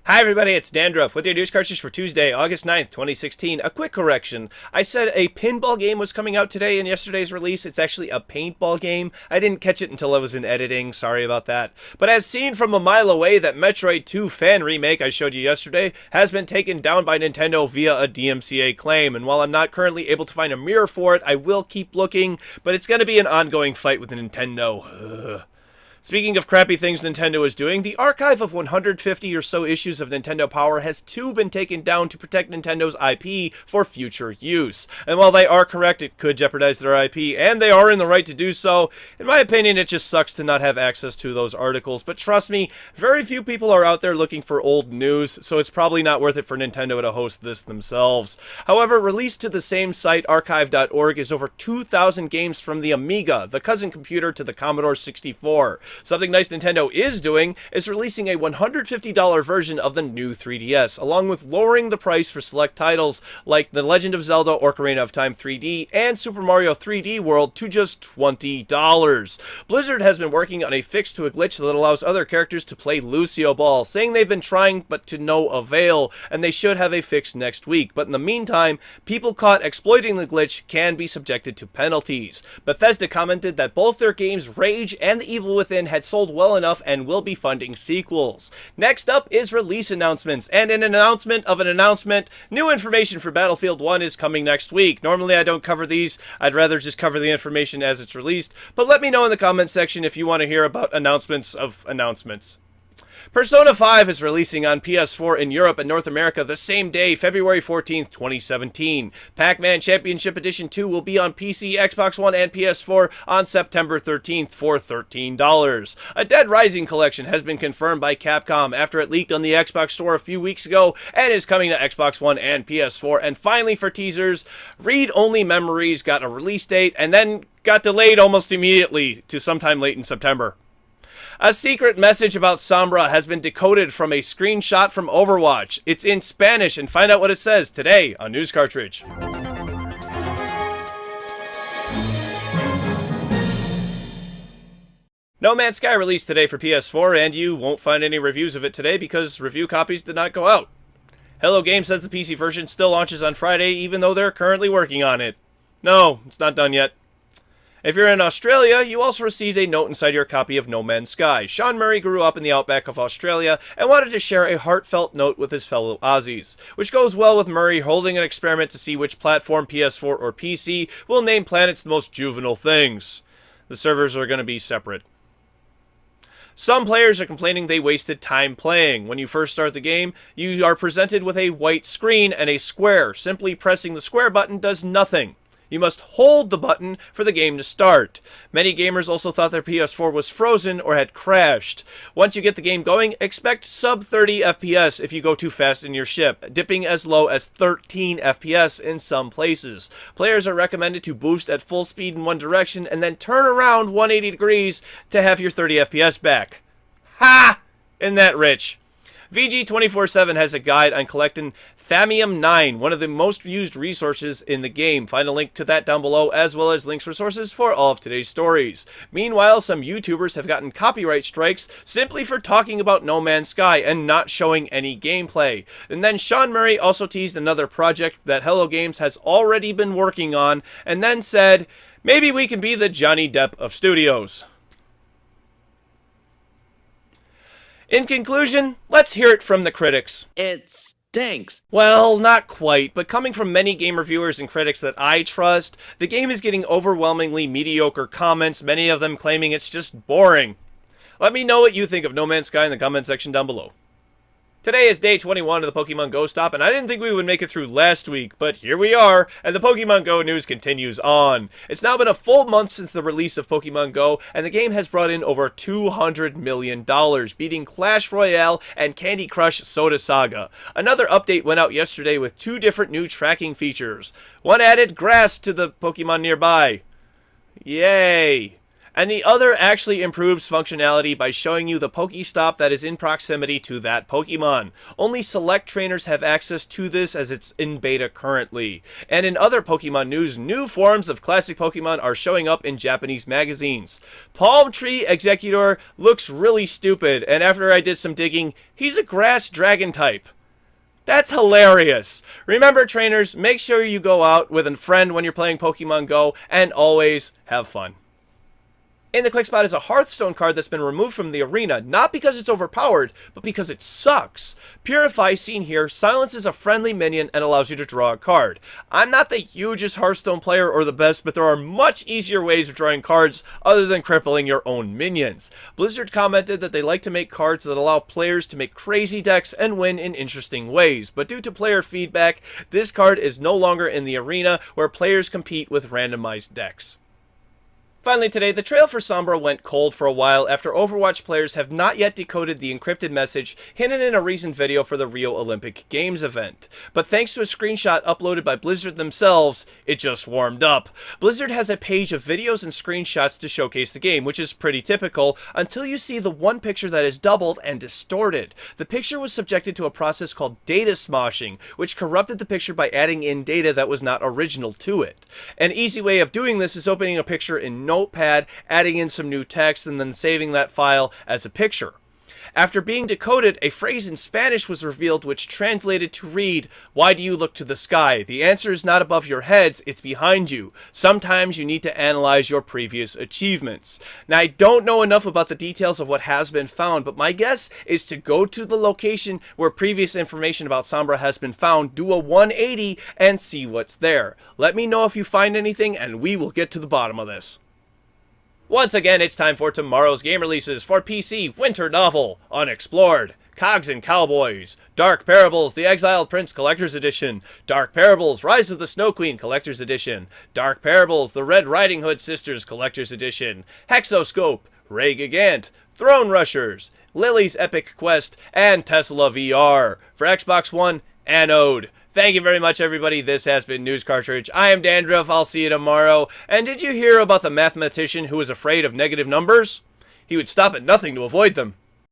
Hi everybody, it's Dandruff with your news cartridge for Tuesday, August 9th, 2016. A quick correction. I said a pinball game was coming out today in yesterday's release. It's actually a paintball game. I didn't catch it until I was in editing. Sorry about that. But as seen from a mile away, that Metroid 2 fan remake I showed you yesterday has been taken down by Nintendo via a DMCA claim. And while I'm not currently able to find a mirror for it, I will keep looking. But it's going to be an ongoing fight with Nintendo. Ugh. Speaking of crappy things Nintendo is doing, the archive of 150 or so issues of Nintendo Power has been taken down to protect Nintendo's IP for future use. And while they are correct, it could jeopardize their IP, and they are in the right to do so. In my opinion, it just sucks to not have access to those articles. But trust me, very few people are out there looking for old news, so it's probably not worth it for Nintendo to host this themselves. However, released to the same site, archive.org, is over 2,000 games from the Amiga, the cousin computer to the Commodore 64. Something nice Nintendo is doing is releasing a $150 version of the new 3DS, along with lowering the price for select titles like The Legend of Zelda Ocarina of Time 3D and Super Mario 3D World to just $20. Blizzard has been working on a fix to a glitch that allows other characters to play Lucio Ball, saying they've been trying but to no avail, and they should have a fix next week. But in the meantime, people caught exploiting the glitch can be subjected to penalties. Bethesda commented that both their games Rage and The Evil Within had sold well enough and will be funding sequels. Next up is release announcements, and in an announcement of an announcement, new information for Battlefield 1 is coming next week. Normally I don't cover these, I'd rather just cover the information as it's released, but let me know in the comments section if you want to hear about announcements of announcements. Persona 5 is releasing on PS4 in Europe and North America the same day, February 14th, 2017. Pac-Man Championship Edition 2 will be on PC, Xbox One, and PS4 on September 13th for $13. A Dead Rising collection has been confirmed by Capcom after it leaked on the Xbox Store a few weeks ago and is coming to Xbox One and PS4. And finally, for teasers, Read Only Memories got a release date and then got delayed almost immediately to sometime late in September. A secret message about Sombra has been decoded from a screenshot from Overwatch. It's in Spanish, and find out what it says today on News Cartridge. No Man's Sky released today for PS4, and you won't find any reviews of it today because review copies did not go out. Hello Games says the PC version still launches on Friday, even though they're currently working on it. No, it's not done yet. If you're in Australia, you also received a note inside your copy of No Man's Sky. Sean Murray grew up in the outback of Australia and wanted to share a heartfelt note with his fellow Aussies, which goes well with Murray holding an experiment to see which platform, PS4 or PC, will name planets the most juvenile things. The servers are going to be separate. Some players are complaining they wasted time playing. When you first start the game, you are presented with a white screen and a square. Simply pressing the square button does nothing. You must hold the button for the game to start. Many gamers also thought their PS4 was frozen or had crashed. Once you get the game going, expect sub 30 FPS if you go too fast in your ship, dipping as low as 13 FPS in some places. Players are recommended to boost at full speed in one direction and then turn around 180 degrees to have your 30 FPS back. Ha! Isn't that rich? VG247 has a guide on collecting Thamium 9, one of the most used resources in the game. Find a link to that down below, as well as links for sources for all of today's stories. Meanwhile, some YouTubers have gotten copyright strikes simply for talking about No Man's Sky and not showing any gameplay. And then Sean Murray also teased another project that Hello Games has already been working on, and then said, maybe we can be the Johnny Depp of studios. In conclusion, let's hear it from the critics. It stinks. Well, not quite, but coming from many game reviewers and critics that I trust, the game is getting overwhelmingly mediocre comments, many of them claiming it's just boring. Let me know what you think of No Man's Sky in the comment section down below. Today is day 21 of the Pokemon Go stop, and I didn't think we would make it through last week, but here we are, and the Pokemon Go news continues on. It's now been a full month since the release of Pokemon Go, and the game has brought in over $200 million, beating Clash Royale and Candy Crush Soda Saga. Another update went out yesterday with 2 different new tracking features. One added grass to the Pokemon nearby. Yay! and the other actually improves functionality by showing you the Pokestop that is in proximity to that Pokemon. Only select trainers have access to this as it's in beta currently. And in other Pokemon news, new forms of classic Pokemon are showing up in Japanese magazines. Palm Tree Executor looks really stupid, and after I did some digging, he's a grass dragon type. That's hilarious. Remember, trainers, make sure you go out with a friend when you're playing Pokemon Go, and always have fun. In the quick spot is a Hearthstone card that's been removed from the arena, not because it's overpowered, but because it sucks. Purify, seen here, silences a friendly minion and allows you to draw a card. I'm not the hugest Hearthstone player or the best, but there are much easier ways of drawing cards other than crippling your own minions. Blizzard commented that they like to make cards that allow players to make crazy decks and win in interesting ways, but due to player feedback, this card is no longer in the arena where players compete with randomized decks. Finally today, the trail for Sombra went cold for a while after Overwatch players have not yet decoded the encrypted message hidden in a recent video for the Rio Olympic Games event. But thanks to a screenshot uploaded by Blizzard themselves, it just warmed up. Blizzard has a page of videos and screenshots to showcase the game, which is pretty typical, until you see the one picture that is doubled and distorted. The picture was subjected to a process called data smoshing, which corrupted the picture by adding in data that was not original to it. An easy way of doing this is opening a picture in Notepad, adding in some new text, and then saving that file as a picture. After being decoded, a phrase in Spanish was revealed which translated to read, "Why do you look to the sky? The answer is not above your heads, it's behind you. Sometimes you need to analyze your previous achievements." Now, I don't know enough about the details of what has been found, but my guess is to go to the location where previous information about Sombra has been found, do a 180, and see what's there. Let me know if you find anything, and we will get to the bottom of this. Once again, it's time for tomorrow's game releases. For PC, Winter Novel, Unexplored, Cogs and Cowboys, Dark Parables, The Exiled Prince Collector's Edition, Dark Parables, Rise of the Snow Queen Collector's Edition, Dark Parables, The Red Riding Hood Sisters Collector's Edition, Hexoscope, Ray Gigant, Throne Rushers, Lily's Epic Quest, and Tesla VR. For Xbox One, Anode. Thank you very much, everybody. This has been News Cartridge. I am Dandruff. I'll see you tomorrow. And did you hear about the mathematician who was afraid of negative numbers? He would stop at nothing to avoid them.